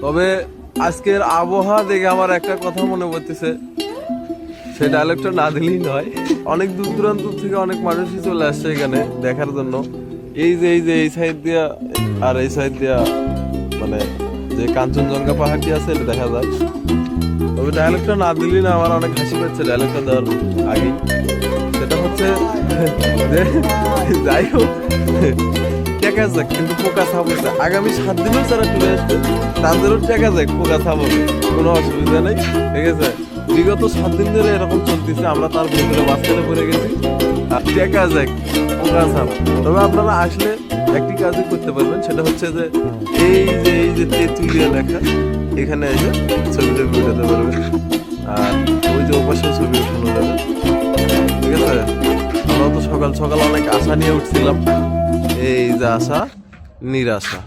তবে আজকের আবহাওয়া দেখে আমার একটা কথা মনে পড়তেছে, সেই ডায়লগটা না দিলেই নয়। অনেক দূর দূরান্ত থেকে অনেক মানুষই চলে আসছে এখানে দেখার জন্য। এই সাইড দিয়া আর এই সাইড দিয়া মানে যে কাঞ্চনজঙ্ঘা পাহাড়টি আছে এটা দেখা যায়। তবে ডায়লগটা না দিলেই না আমার অনেক হাসি পাচ্ছে ডায়লগটা দেওয়ার আগেই। সেটা হচ্ছে যে যাই হোক টেকা যাক, কিন্তু পোকা ছাপছে। আগামী 7 দিনও যারা টুরে আসবে তাদেরও টেকা যাক, পোকা ছাপাবে, কোনো অসুবিধা নেই। ঠিক আছে, বিগত 7 দিন ধরে এরকম চলতেছে, আমরা তার ভিতরে মাঝখানে পড়ে গেছি। আর টেকা যাক, পোকা ছাপ। তবে আপনারা আসলে একটি কাজই করতে পারবেন, সেটা হচ্ছে যে এই যে তেঁতুলিয়া লেখা, এখানে এসে ছবি টবি উঠাতে পারবেন। আর ওই যে ওপাশে ছবি উঠানো যাবে। ঠিক আছে, আমরা তো সকাল সকাল অনেক আশা নিয়ে উঠছিলাম, এই যে আশা নিরাশা।